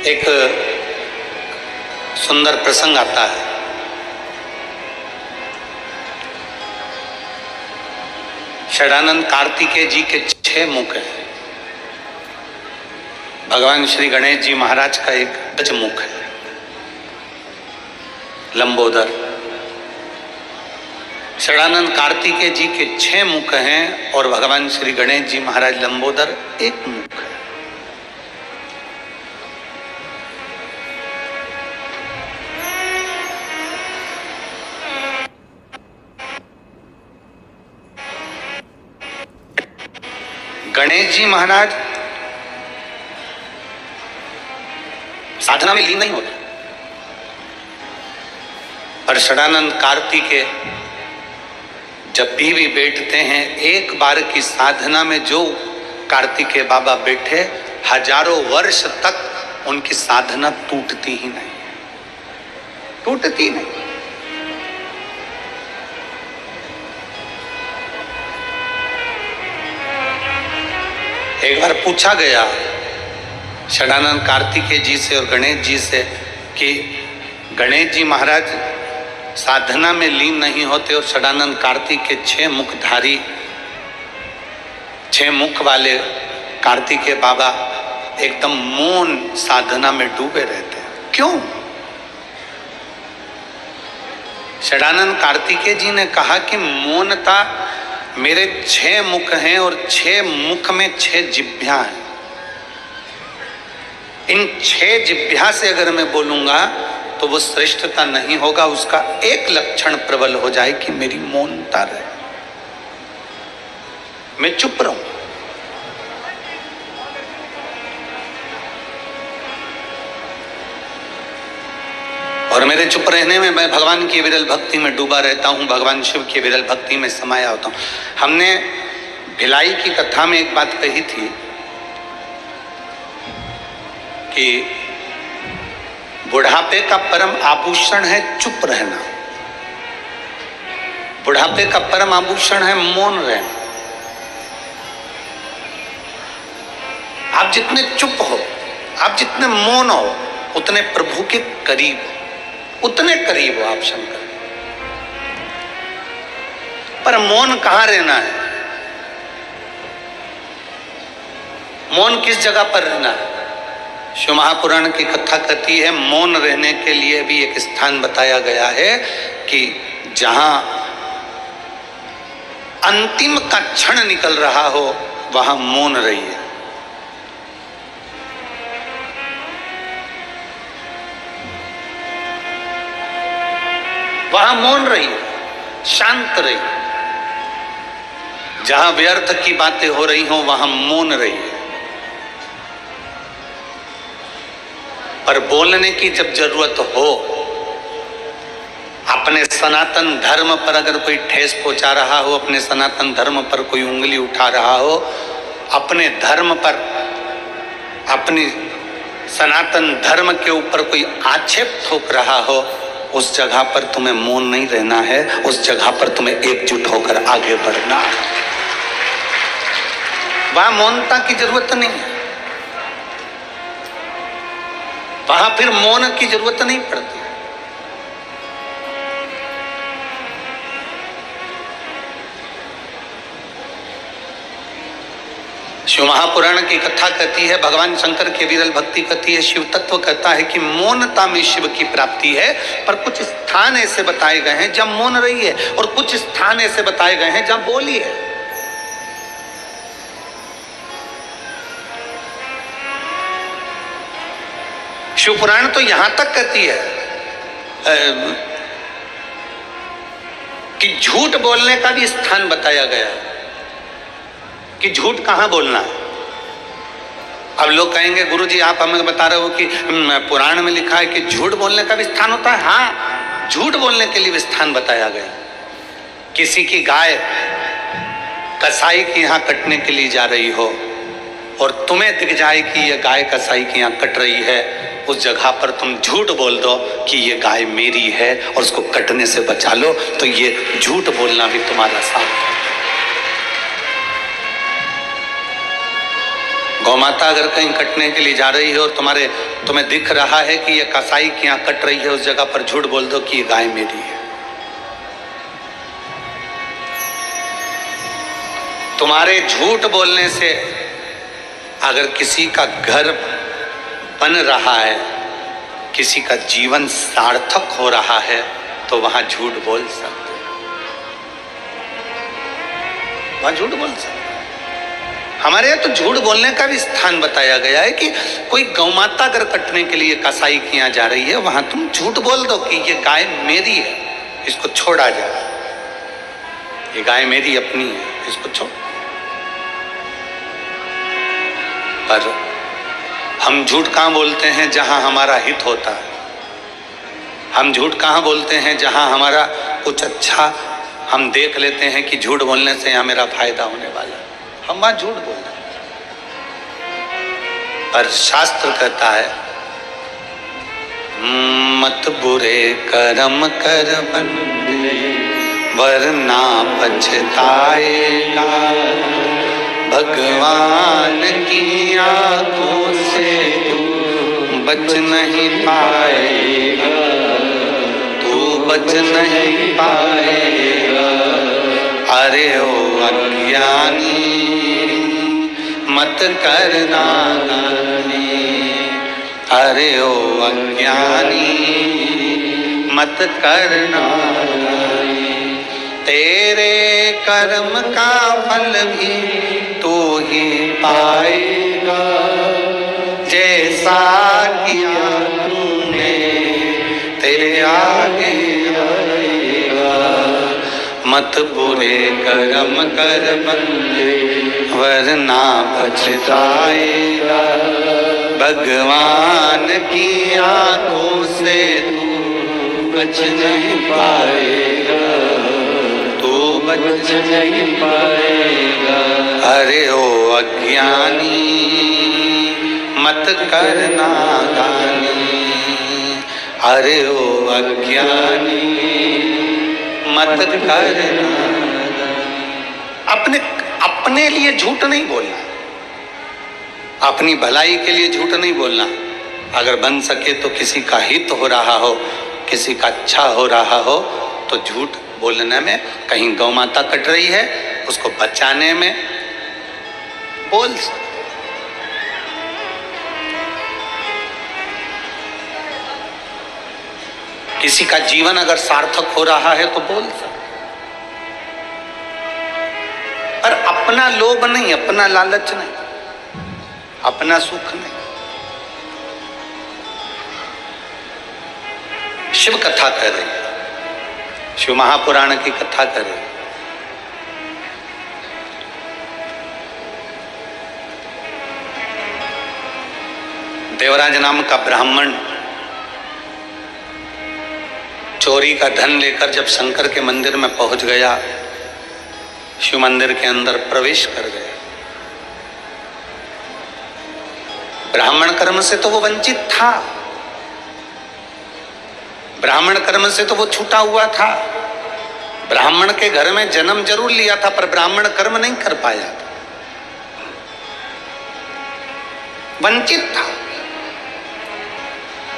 एक सुंदर प्रसंग आता है। षडानंद कार्तिकेय जी के 6 मुख हैं। भगवान श्री गणेश जी महाराज का एक गज मुख है, लंबोदर। षडानंद कार्तिकेय जी के 6 मुख हैं और भगवान श्री गणेश जी महाराज लंबोदर एक मुख है। गणेश जी महाराज साधना में लीन नहीं होते, पर षडानंद कार्तिकेय जब भी बैठते हैं, एक बार की साधना में जो कार्तिकेय बाबा बैठे, हजारों वर्ष तक उनकी साधना टूटती ही नहीं, टूटती नहीं। एक बार पूछा गया षडानंद कार्तिकेय जी से और गणेश जी से कि गणेश जी महाराज साधना में लीन नहीं होते और षडानंद कार्तिकेय 6 मुखधारी 6 मुख वाले कार्तिकेय बाबा एकदम मौन साधना में डूबे रहते हैं, क्यों? षडानंद कार्तिकेय जी ने कहा कि मौनता, मेरे 6 मुख हैं और 6 मुख में 6 जिह्वा हैं। इन 6 जिह्वा से अगर मैं बोलूंगा तो वो श्रेष्ठता नहीं होगा, उसका एक लक्षण प्रबल हो जाए कि मेरी मौनता रहे, मैं चुप रहूं। और मेरे चुप रहने में मैं भगवान की विरल भक्ति में डूबा रहता हूं, भगवान शिव की विरल भक्ति में समाया होता हूं। हमने भिलाई की कथा में एक बात कही थी कि बुढ़ापे का परम आभूषण है चुप रहना, बुढ़ापे का परम आभूषण है मौन रहना। आप जितने चुप हो, आप जितने मौन हो, उतने प्रभु के करीब हो, उतने करीब हो आप शंकर। पर मौन कहां रहना है? मौन किस जगह पर रहना है? शिव महापुराण की कथा कहती है मौन रहने के लिए भी एक स्थान बताया गया है कि जहां अंतिम का क्षण निकल रहा हो वहां मौन रहिए। वहां मौन रहिए, शांत रहिए। जहां व्यर्थ की बातें हो रही हो वहां मौन रहिए। पर बोलने की जब जरूरत हो, अपने सनातन धर्म पर अगर कोई ठेस पहुंचा रहा हो, अपने सनातन धर्म पर कोई उंगली उठा रहा हो, अपने धर्म पर, अपनी सनातन धर्म के ऊपर कोई आक्षेप ठोक रहा हो, उस जगह पर तुम्हें मौन नहीं रहना है, उस जगह पर तुम्हें एकजुट होकर आगे बढ़ना है। वहां मौनता की जरूरत नहीं है, वहां फिर मौन की जरूरत नहीं पड़ती। शिव महापुराण की कथा कहती है, भगवान शंकर की विरल भक्ति कहती है, शिव तत्व कहता है कि मौनता में शिव की प्राप्ति है। पर कुछ स्थान ऐसे बताए गए हैं जब मौन रही है और कुछ स्थान ऐसे बताए गए हैं जब बोली है। शिव पुराण तो यहां तक कहती है कि झूठ बोलने का भी स्थान बताया गया है कि झूठ कहां बोलना है। अब लोग कहेंगे गुरुजी आप हमें बता रहे हो कि पुराण में लिखा है कि झूठ बोलने का भी स्थान होता है। हाँ, झूठ बोलने के लिए भी स्थान बताया गया। किसी की गाय कसाई के यहां कटने के लिए जा रही हो और तुम्हें दिख जाए कि यह गाय कसाई के यहां कट रही है, उस जगह पर तुम झूठ बोल दो कि ये गाय मेरी है और उसको कटने से बचा लो, तो ये झूठ बोलना भी तुम्हारा साथ है। गौमाता अगर कहीं कटने के लिए जा रही है और तुम्हें दिख रहा है कि ये कसाई की यहाँ कट रही है, उस जगह पर झूठ बोल दो कि ये गाय मेरी है। तुम्हारे झूठ बोलने से अगर किसी का घर बन रहा है, किसी का जीवन सार्थक हो रहा है, तो वहां झूठ बोल सकते हो, वहां झूठ बोल सकते हो। हमारे यहाँ तो झूठ बोलने का भी स्थान बताया गया है कि कोई गौमाता अगर कटने के लिए कसाई की यहाँ जा रही है, वहां तुम झूठ बोल दो कि ये गाय मेरी है, इसको छोड़ा जाए, ये गाय मेरी अपनी है, इसको छोड़। पर हम झूठ कहाँ बोलते हैं जहां हमारा हित होता है। हम झूठ कहाँ बोलते हैं जहां हमारा कुछ अच्छा हम देख लेते हैं कि झूठ बोलने से यहाँ मेरा फायदा होने वाला है, हम वहां झूठ बोल रहे हैं। पर शास्त्र कहता है मत बुरे कर्म कर बंदे वरना पछताएगा, भगवान की आंखों से तू बच नहीं पाएगा, तू बच नहीं पाएगा। अरे ओ अज्ञानी मत करना नादानी, अरे ओ अज्ञानी मत करना नादानी, तेरे कर्म का फल भी तू ही पाएगा, जैसा किया तूने तेरे आगे आएगा। मत बुरे कर्म कर बंदे वरना पछताएगा, भगवान की आंखों से तू बच नहीं पाएगा, तू बच नहीं पाएगा। अरे ओ अज्ञानी मत करना दानी, अरे ओ अज्ञानी मत करना। अपने लिए झूठ नहीं बोलना, अपनी भलाई के लिए झूठ नहीं बोलना। अगर बन सके तो किसी का हित हो रहा हो, किसी का अच्छा हो रहा हो, तो झूठ बोलने में, कहीं गौ माता कट रही है उसको बचाने में बोल सकते। किसी का जीवन अगर सार्थक हो रहा है तो बोल सकते, पर अपना लोभ नहीं, अपना लालच नहीं, अपना सुख नहीं। शिव कथा कर रही है, शिव महापुराण की कथा कर रही है। देवराज नाम का ब्राह्मण चोरी का धन लेकर जब शंकर के मंदिर में पहुंच गया, शिव मंदिर के अंदर प्रवेश कर गया। ब्राह्मण कर्म से तो वो वंचित था, ब्राह्मण कर्म से तो वो छूटा हुआ था। ब्राह्मण के घर में जन्म जरूर लिया था, पर ब्राह्मण कर्म नहीं कर पाया था, वंचित था।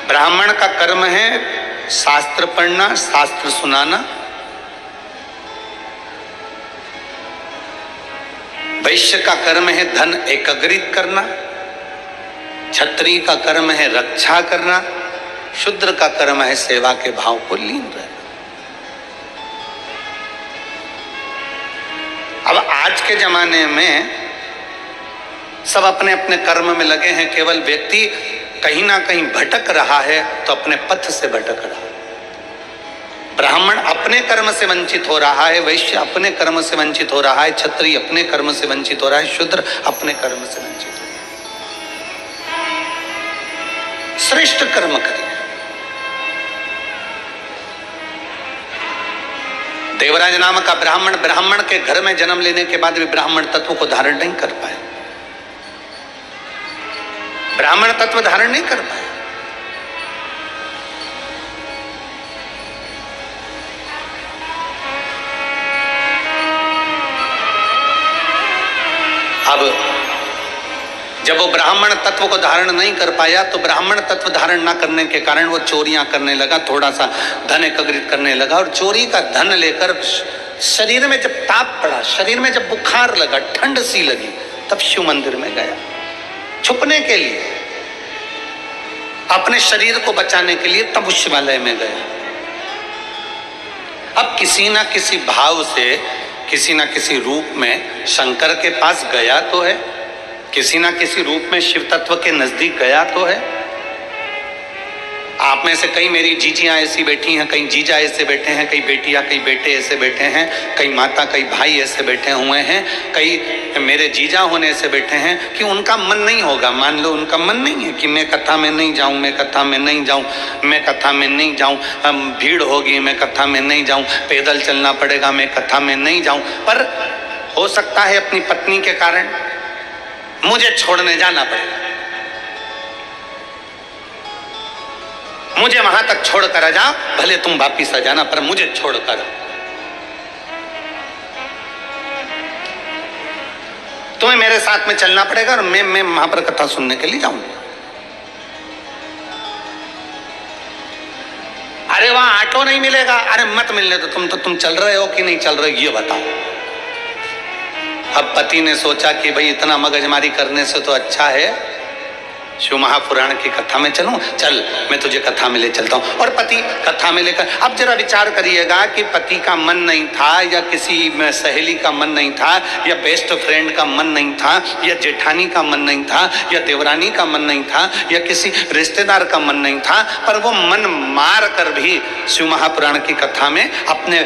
ब्राह्मण का कर्म है शास्त्र पढ़ना, शास्त्र सुनाना। वैश्य का कर्म है धन एकत्रित करना, क्षत्रिय का कर्म है रक्षा करना, शूद्र का कर्म है सेवा के भाव को लीन रहना। अब आज के जमाने में सब अपने अपने कर्म में लगे हैं, केवल व्यक्ति कहीं ना कहीं भटक रहा है तो अपने पथ से भटक रहा है। ब्राह्मण अपने कर्म से वंचित हो रहा है, वैश्य अपने कर्म से वंचित हो रहा है, क्षत्रिय अपने कर्म से वंचित हो रहा है, शूद्र अपने कर्म से वंचित हो रहा है। श्रेष्ठ कर्म करिए। देवराज नाम का ब्राह्मण के घर में जन्म लेने के बाद भी ब्राह्मण तत्व को धारण नहीं कर पाए, ब्राह्मण तत्व धारण नहीं कर पाए। अब जब वो ब्राह्मण तत्व को धारण नहीं कर पाया तो ब्राह्मण तत्व धारण न करने के कारण वो चोरियां करने लगा, थोड़ा सा धन एकत्रित करने लगा और चोरी का धन लेकर शरीर में जब ताप पड़ा, शरीर में जब बुखार लगा, ठंड सी लगी, तब शिव मंदिर में गया छुपने के लिए, अपने शरीर को बचाने के लिए, तब उस शिवालय में गया। अब किसी ना किसी भाव से, किसी ना किसी रूप में शंकर के पास गया तो है, किसी ना किसी रूप में शिव तत्व के नजदीक गया तो है। आप में से कई मेरी जीजियां ऐसी बैठी हैं, कई जीजा ऐसे बैठे हैं, कई बेटियां कई बेटे ऐसे बैठे हैं, कई माता कई भाई ऐसे बैठे हुए हैं, कई मेरे जीजा होने से बैठे हैं कि उनका मन नहीं होगा। मान लो उनका मन नहीं है कि मैं कथा में नहीं जाऊं, मैं कथा में नहीं जाऊं, मैं कथा में नहीं जाऊं, भीड़ होगी मैं कथा में नहीं जाऊं, पैदल चलना पड़ेगा मैं कथा में नहीं जाऊं। पर हो सकता है अपनी पत्नी के कारण मुझे छोड़ने जाना पड़ेगा, मुझे वहां तक छोड़कर आ जाओ, भले तुम वापिस आ जाना पर मुझे छोड़कर। तुम्हें मेरे साथ में चलना पड़ेगा और मैं वहां पर कथा सुनने के लिए जाऊंगा। अरे वहां ऑटो नहीं मिलेगा, अरे मत मिलने तो तुम चल रहे हो कि नहीं चल रहे ये बताओ। अब पति ने सोचा कि भाई इतना मगजमारी करने से तो अच्छा है शिव महापुराण की कथा में चलूं, चल मैं तुझे कथा में ले चलता हूं। और पति कथा में लेकर, अब जरा विचार करिएगा कि पति का मन नहीं था या किसी सहेली का मन नहीं था या बेस्ट फ्रेंड का मन नहीं था या जेठानी का मन नहीं था या देवरानी का मन नहीं था या किसी रिश्तेदार का मन नहीं था, पर वो मन मार कर भी शिव महापुराण की कथा में अपने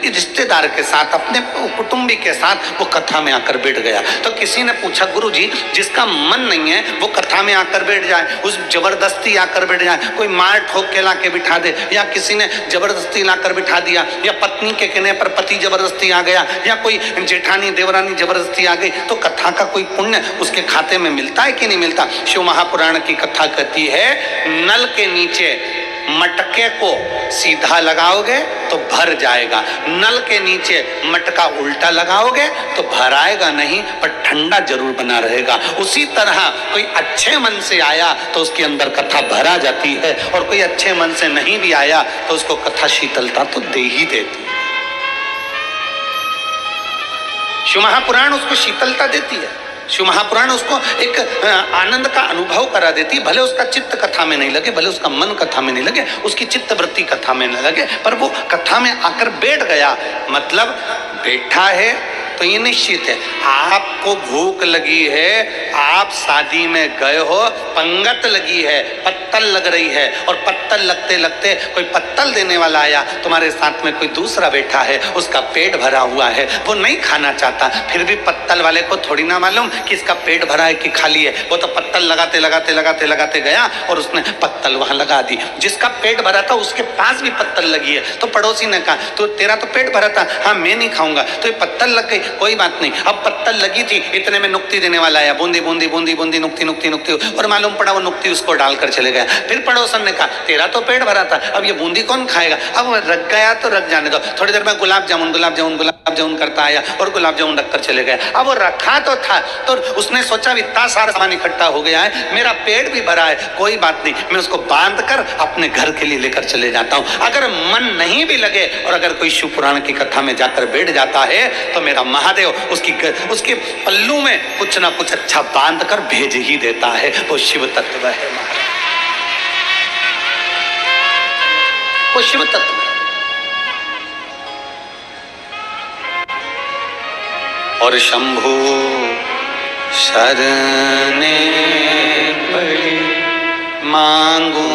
रिश्तेदार के साथ, अपने कुटुंबी के साथ वो कथा में आकर बैठ गया। तो किसी ने पूछा, गुरु जी जिसका मन नहीं है वो कथा में आकर बैठ जाए, उस जबरदस्ती आकर बैठ जाए, कोई मार ठोक के लाके बिठा दे या किसी ने जबरदस्ती लाकर बिठा दिया या पत्नी के कहने पर पति जबरदस्ती आ गया या कोई जेठानी देवरानी जबरदस्ती आ गई, तो कथा का कोई पुण्य उसके खाते में मिलता है कि नहीं मिलता? शिव महापुराण की कथा कहती है नल के नीचे मटके को सीधा लगाओगे तो भर जाएगा, नल के नीचे मटका उल्टा लगाओगे तो भर आएगा नहीं पर ठंडा जरूर बना रहेगा। उसी तरह कोई अच्छे मन से आया तो उसके अंदर कथा भरा जाती है और कोई अच्छे मन से नहीं भी आया तो उसको कथा शीतलता तो दे ही देती है। शिव महापुराण उसको शीतलता देती है, शिव महापुराण उसको एक आनंद का अनुभव करा देती है। भले उसका चित्त कथा में नहीं लगे, भले उसका मन कथा में नहीं लगे, उसकी चित्त वृत्ति कथा में नहीं लगे, पर वो कथा में आकर बैठ गया, मतलब बैठा है तो ये निश्चित है। आपको भूख लगी है, आप शादी में गए हो, पंगत लगी है, पत्तल लग रही है और पत्तल लगते लगते कोई पत्तल देने वाला आया, तुम्हारे साथ में कोई दूसरा बैठा है, उसका पेट भरा हुआ है, वो नहीं खाना चाहता, फिर भी पत्तल वाले को थोड़ी ना मालूम कि इसका पेट भरा है कि खाली है, वो तो पत्तल लगाते लगाते लगाते लगाते गया और उसने पत्तल वहां लगा दी। जिसका पेट भरा था उसके पास भी पत्तल लगी है, तो पड़ोसी ने कहा तो तेरा तो पेट भरा था, हाँ मैं नहीं खाऊंगा, तो ये पत्तल लग गई, कोई बात नहीं। अब पत्तल लगी थी, इतने में नुक्ति देने वाला आया, बूंदी बूंदी बूंदी बूंदी नुक्ति नुक्ति नुक्ति, और मालूम पड़ा वो नुक्ति उसको डालकर चले गया। फिर पड़ोसन ने कहा तेरा तो पेट भरा था, अब ये बूंदी कौन खाएगा, अब रख गया तो रख जाने दो। थोड़ी देर में गुलाब जामुन गुलाब जामुन गुलाब जामुन करता आया और गुलाब जामुन रखकर चले गया। अब वो रखा तो था, तो उसने सोचा इतना सारा सामान इकट्ठा हो गया है, मेरा पेट भी भरा है, कोई बात नहीं, मैं उसको बांध कर अपने घर के लिए लेकर चले जाता हूँ। अगर मन नहीं भी लगे और अगर कोई शिव पुराण की कथा में जाकर बैठ जाता है तो मेरा महादेव उसके पल्लू में कुछ ना कुछ अच्छा बांध कर भेज ही देता है। वो शिव तत्व है, वो शिव तत्व है। और शंभु शरणे पड़ी मांगू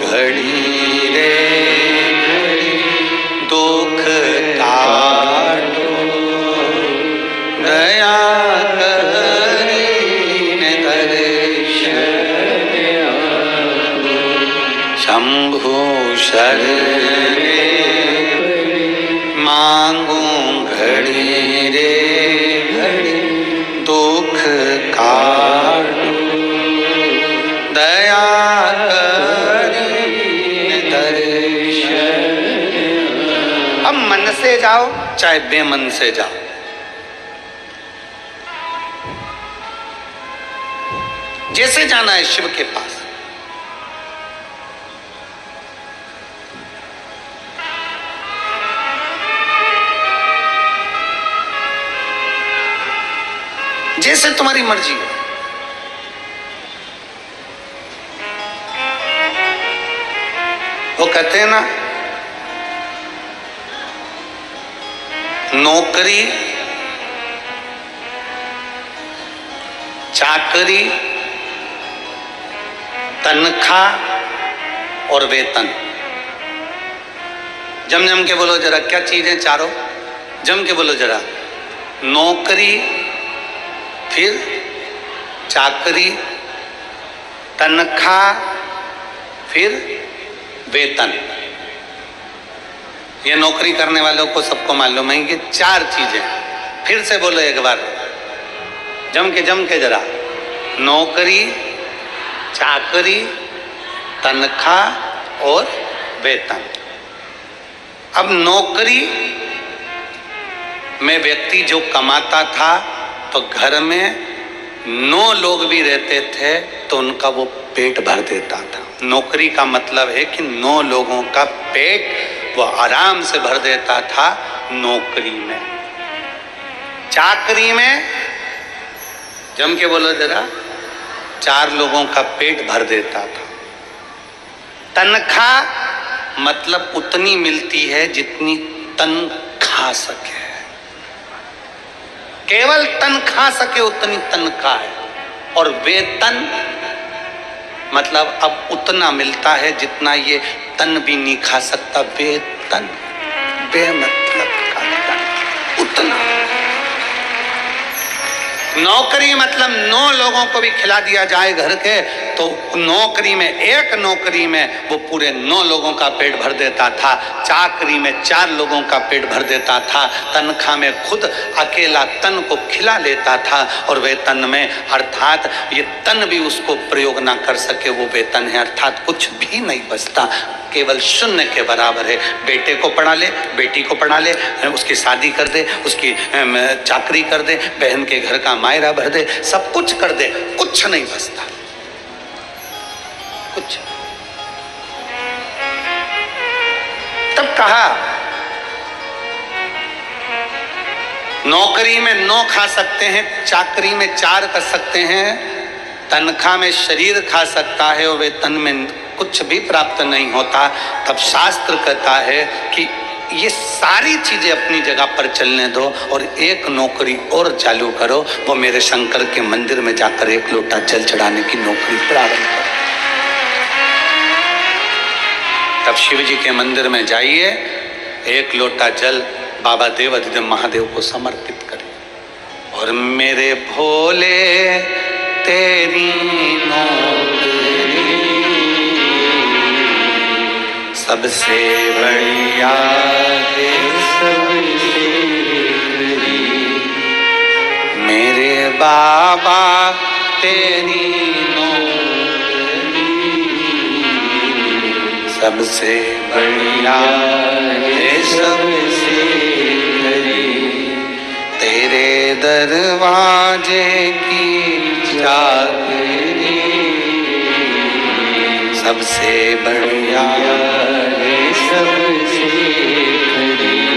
घड़ी रे घड़ी, दुख काटो दया करीने दर्शन शंभु शरणे मांगू घड़ी रे घड़ी, दुख काटो दया करीने दर्शन। अब मन से जाओ चाहे बेमन से जाओ, जैसे जाना है शिव के पास। जैसे तुम्हारी मर्जी हो। वो कहते हैं ना, नौकरी, चाकरी, तनख्वाह और वेतन। जम जम के बोलो जरा, क्या चीज है चारों? जम के बोलो जरा। नौकरी, फिर चाकरी, तनख्वाह, फिर वेतन। ये नौकरी करने वालों को सबको मालूम है कि चार चीजें। फिर से बोलो एक बार, जम के जरा। नौकरी, चाकरी, तनख्वाह और वेतन। अब नौकरी में व्यक्ति जो कमाता था तो घर में 9 लोग भी रहते थे तो उनका वो पेट भर देता था। नौकरी का मतलब है कि 9 लोगों का पेट वो आराम से भर देता था नौकरी में। चाकरी में, जम के बोलो जरा, 4 लोगों का पेट भर देता था। तनख्वाह मतलब उतनी मिलती है जितनी तन खा सके, केवल तन खा सके उतनी तनख्वाह है। और वेतन मतलब अब उतना मिलता है जितना ये तन भी नहीं खा सकता। वेतन बेमतलब का तन, उतना। नौकरी मतलब 9 लोगों को भी खिला दिया जाए घर के तो नौकरी में, एक नौकरी में वो पूरे 9 लोगों का पेट भर देता था। चाकरी में 4 लोगों का पेट भर देता था। तनख्वाह में खुद अकेला तन को खिला लेता था। और वेतन में अर्थात ये तन भी उसको प्रयोग ना कर सके वो वेतन है, अर्थात कुछ भी नहीं बचता, केवल शून्य के बराबर है। बेटे को पढ़ा ले, बेटी को पढ़ा ले, उसकी शादी कर दे, उसकी चाकरी कर दे, बहन के घर का मायरा भर दे, सब कुछ कर दे, कुछ नहीं बचता, कुछ। तब कहा नौकरी में 9 खा सकते हैं, चाकरी में 4 कर सकते हैं, तनख्वाह में शरीर खा सकता है और वेतन में कुछ भी प्राप्त नहीं होता। तब शास्त्र कहता है कि ये सारी चीजें अपनी जगह पर चलने दो और एक नौकरी और चालू करो, वो मेरे शंकर के मंदिर में जाकर 1 लोटा जल चढ़ाने की नौकरी प्रारंभ करो। तब शिव जी के मंदिर में जाइए, 1 लोटा जल बाबा देवाधिदेव महादेव को समर्पित करें और मेरे भोले तेरी नौकरी सबसे बढ़िया है, सबसे बढ़िया मेरे बाबा तेरी नौकरी सबसे बढ़िया है, सबसे बढ़िया तेरे दरवाजे की चाकरी सबसे बढ़िया है, सबसे बढ़िया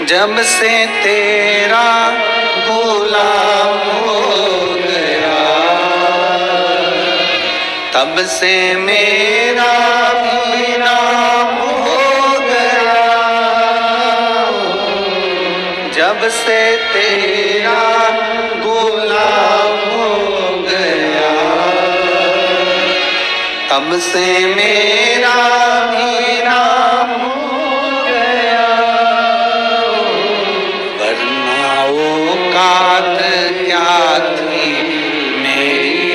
जब से तेरा गुलाम हो गया तब से मेरा भी नाम हो गया। जब से तेरा गुलाम हो गया तब से मेरा भी नाम हो गया। वरना औकात क्या थी मेरी,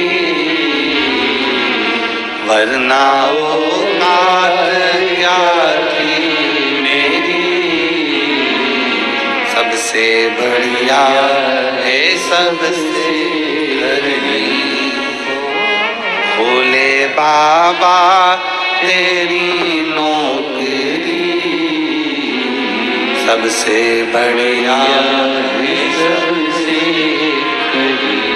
वरना औकात क्या थी मेरी, सबसे बढ़िया है, सबसे बढ़िया भोले बाबा तेरी नौकरी सबसे बढ़िया है, सबसे बढ़िया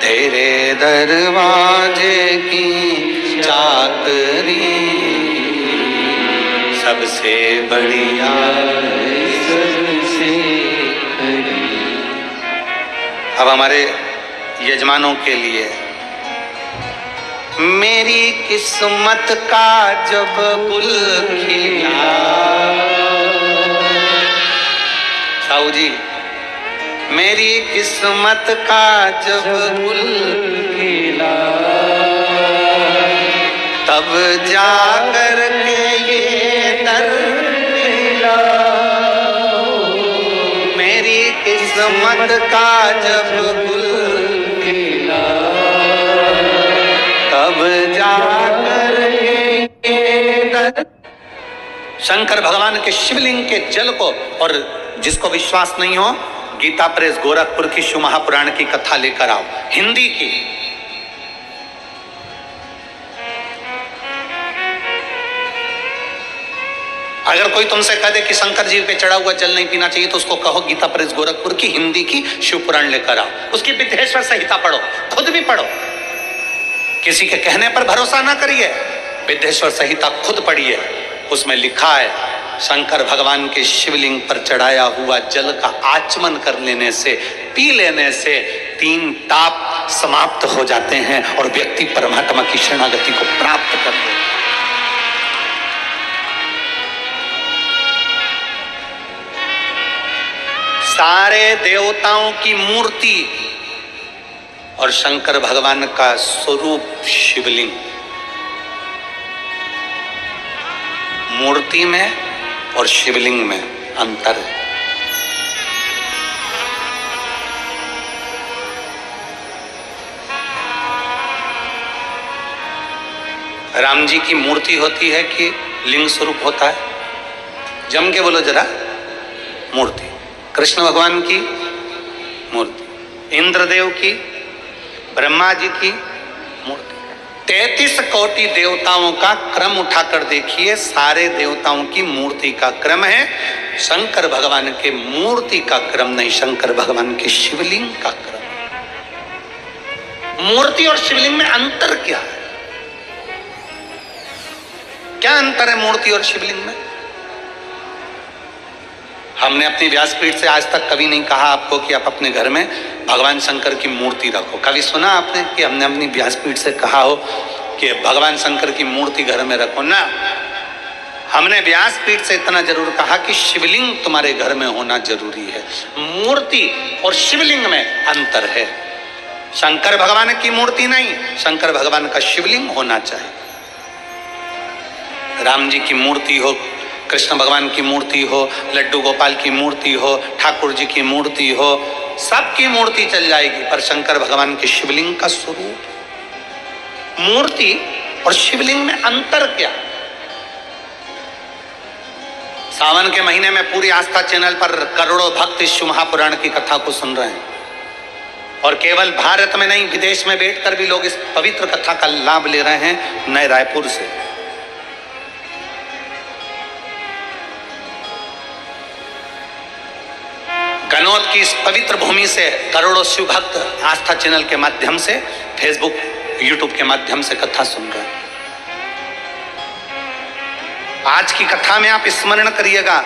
तेरे दरवाजे की चाकरी सबसे बढ़िया सबसे खरी। अब हमारे यजमानों के लिए, मेरी किस्मत का जब गुल खिला, साहू जी, मेरी किस्मत का जब गुल खिला, तब जाकर के ये दर मिला। मेरी किस्मत का जब गुल खिला, तब जाकर के ये दर। शंकर भगवान के शिवलिंग के जल को, और जिसको विश्वास नहीं हो, गीता प्रेस गोरखपुर की शिव महापुराण की कथा लेकर आओ, हिंदी की। अगर कोई तुमसे कह दे कि शंकर जी पे चढ़ा हुआ जल नहीं पीना चाहिए, तो उसको कहो गीता प्रेस गोरखपुर की हिंदी की शिव पुराण लेकर आओ, उसकी विद्येश्वर संहिता पढ़ो, खुद भी पढ़ो। किसी के कहने पर भरोसा ना करिए, विद्येश्वर संहिता खुद पढ़िए। उसमें लिखा है, शंकर भगवान के शिवलिंग पर चढ़ाया हुआ जल का आचमन कर लेने से, पी लेने से 3 ताप समाप्त हो जाते हैं और व्यक्ति परमात्मा की शरणागति को प्राप्त कर लेता है। सारे देवताओं की मूर्ति और शंकर भगवान का स्वरूप शिवलिंग, मूर्ति में और शिवलिंग में अंतर है। राम जी की मूर्ति होती है कि लिंग स्वरूप होता है? जम के बोलो जरा। मूर्ति। कृष्ण भगवान की मूर्ति, इंद्रदेव की, ब्रह्मा जी की मूर्ति। 33 कोटि देवताओं का क्रम उठाकर देखिए, सारे देवताओं की मूर्ति का क्रम है, शंकर भगवान के मूर्ति का क्रम नहीं, शंकर भगवान के शिवलिंग का क्रम। मूर्ति और शिवलिंग में अंतर क्या है? क्या अंतर है मूर्ति और शिवलिंग में? हमने अपनी व्यासपीठ से आज तक कभी नहीं कहा आपको कि आप अपने घर में भगवान शंकर की मूर्ति रखो। कभी सुना आपने कि हमने अपनी व्यासपीठ से कहा हो कि भगवान शंकर की मूर्ति घर में रखो? ना, हमने व्यासपीठ से इतना जरूर कहा कि शिवलिंग तुम्हारे घर में होना जरूरी है। मूर्ति और शिवलिंग में अंतर है। शंकर भगवान की मूर्ति नहीं, शंकर भगवान का शिवलिंग होना चाहिए। राम जी की मूर्ति हो, कृष्ण भगवान की मूर्ति हो, लड्डू गोपाल की मूर्ति हो, ठाकुर जी की मूर्ति हो, सबकी मूर्ति चल जाएगी, पर शंकर भगवान के शिवलिंग का स्वरूप। मूर्ति और शिवलिंग में अंतर क्या? सावन के महीने में पूरी आस्था चैनल पर करोड़ों भक्त इस शिव महापुराण की कथा को सुन रहे हैं, और केवल भारत में नहीं, विदेश में बैठकर भी लोग इस पवित्र कथा का लाभ ले रहे हैं, नए रायपुर से। गनौत की इस पवित्र भूमि से करोड़ों शिव भक्त आस्था चैनल के माध्यम से, फेसबुक, यूट्यूब के माध्यम से कथा सुन रहे हैं। आज की कथा में आप स्मरण करिएगा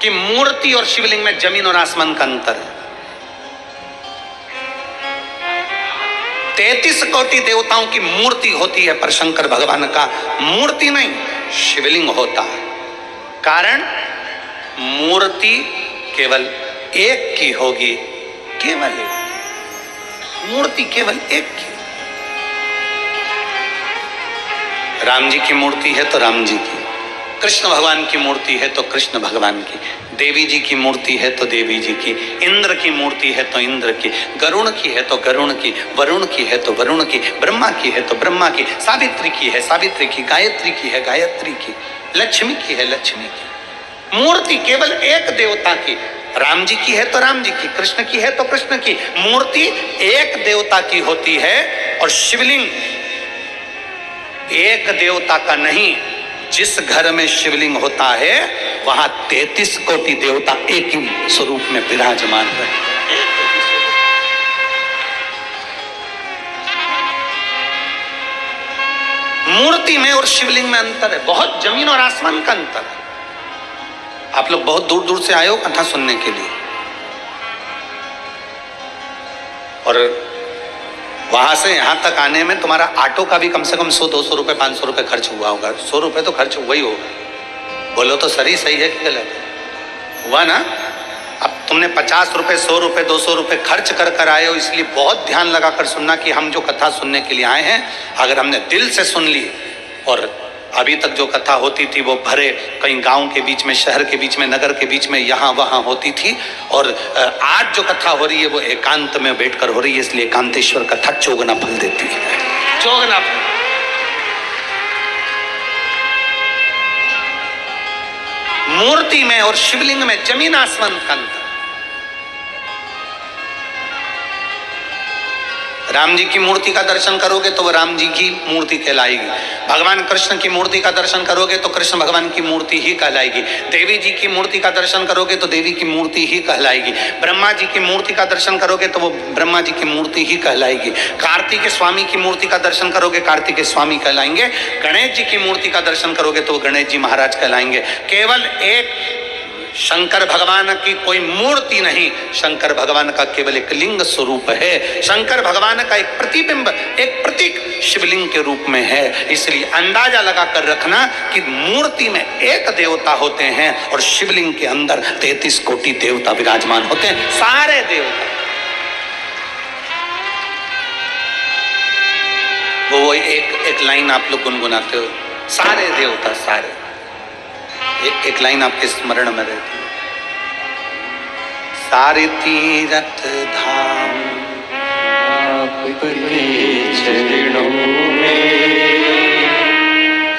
कि मूर्ति और शिवलिंग में जमीन और आसमान का अंतर है। 33 कोटि देवताओं की मूर्ति होती है, पर शंकर भगवान का मूर्ति नहीं, शिवलिंग होता है। कारण मूर्ति केवल एक की होगी, केवल एक मूर्ति, केवल एक की। राम जी की मूर्ति है तो राम जी की, कृष्ण भगवान की मूर्ति है तो कृष्ण भगवान की, देवी जी की मूर्ति है तो देवी जी की, इंद्र की मूर्ति है तो इंद्र की, गरुण की है तो गरुण की, वरुण की है तो वरुण की, ब्रह्मा की है तो ब्रह्मा की, सावित्री की है सावित्री की, गायत्री की है गायत्री की, लक्ष्मी की है लक्ष्मी की। मूर्ति केवल एक देवता की, राम जी की है तो राम जी की, कृष्ण की है तो कृष्ण की। मूर्ति एक देवता की होती है, और शिवलिंग एक देवता का नहीं। जिस घर में शिवलिंग होता है वहां 33 कोटि देवता एक ही स्वरूप में विराजमान रहे। मूर्ति में और शिवलिंग में अंतर है, बहुत जमीन और आसमान का अंतर है। आप लोग बहुत दूर दूर से आए हो कथा सुनने के लिए, और वहां से यहां तक आने में तुम्हारा ऑटो का भी कम से कम 100-200 रुपए 500 रुपए खर्च हुआ होगा। 100 रुपए तो खर्च हुआ ही होगा। बोलो तो सही है कि गलत हुआ ना? अब तुमने 50 रुपए 100 रुपए 200 रुपए खर्च कर आए हो, इसलिए बहुत ध्यान लगाकर सुनना कि हम जो कथा सुनने के लिए आए हैं, अगर हमने दिल से सुन ली, और अभी तक जो कथा होती थी वो भरे कहीं गांव के बीच में, शहर के बीच में, नगर के बीच में, यहाँ वहाँ होती थी, और आज जो कथा हो रही है वो एकांत में बैठकर हो रही है, इसलिए एकांतेश्वर कथा चौगुना फल देती है, चौगुना फल। मूर्ति में और शिवलिंग में जमीन आसमान का अंतर। राम जी की मूर्ति का दर्शन करोगे तो वो राम जी की मूर्ति कहलाएगी। भगवान कृष्ण की मूर्ति का दर्शन करोगे तो कृष्ण भगवान की मूर्ति ही कहलाएगी। देवी जी की मूर्ति का दर्शन करोगे तो देवी की मूर्ति ही कहलाएगी। ब्रह्मा जी की मूर्ति का दर्शन करोगे तो वो ब्रह्मा जी की मूर्ति ही कहलाएगी। कार्तिक स्वामी की मूर्ति का दर्शन करोगे कार्तिक स्वामी कहलाएंगे। गणेश जी की मूर्ति का दर्शन करोगे तो गणेश जी महाराज कहलाएंगे। केवल एक शंकर भगवान की कोई मूर्ति नहीं, शंकर भगवान का केवल एक लिंग स्वरूप है। शंकर भगवान का एक प्रतिबिंब, एक प्रतीक शिवलिंग के रूप में है। इसलिए अंदाजा लगाकर रखना कि मूर्ति में एक देवता होते हैं और शिवलिंग के अंदर 33 कोटि देवता विराजमान होते हैं, सारे देवता। वो एक लाइन आप लोग गुनगुनाते हो, सारे देवता, सारे। एक लाइन आपके स्मरण में रहती है, सारे तीरथ धाम आपके चरणों में,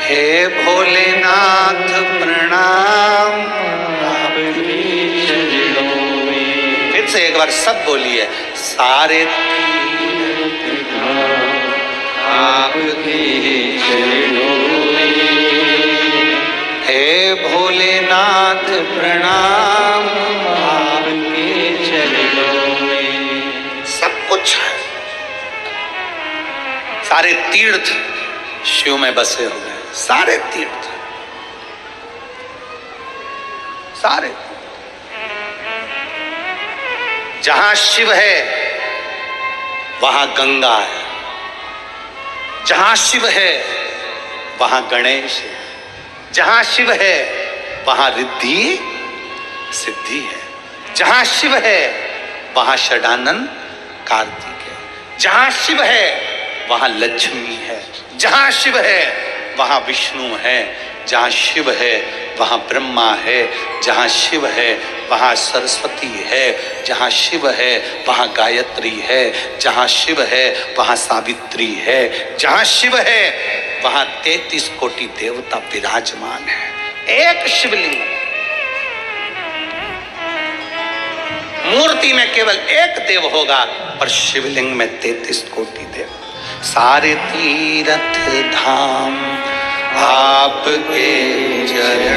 हे भोलेनाथ प्रणाम आपके चरणों में। फिर से एक बार सब बोलिए, सारे तीरथ धाम आपके चरणों में, हे भोलेनाथ प्रणाम आपके चरणों में। सब कुछ है, सारे तीर्थ शिव में बसे हुए हैं, सारे तीर्थ, सारे। जहां शिव है वहां गंगा है, जहां शिव है वहां गणेश है, जहां शिव है वहां रिद्धि सिद्धि है, जहां शिव है वहां षडानन कार्तिक है, जहां शिव है वहां लक्ष्मी है, जहां शिव है वहां विष्णु है, जहां शिव है वहां ब्रह्मा है, जहां शिव है वहां सरस्वती है, जहां शिव है वहां गायत्री है, जहां शिव है वहां सावित्री है, जहां शिव है वहां 33 कोटि देवता विराजमान है। एक शिवलिंग, मूर्ति में केवल एक देव होगा पर शिवलिंग में 33 कोटि देव। सारे तीर्थ धाम आपके चरण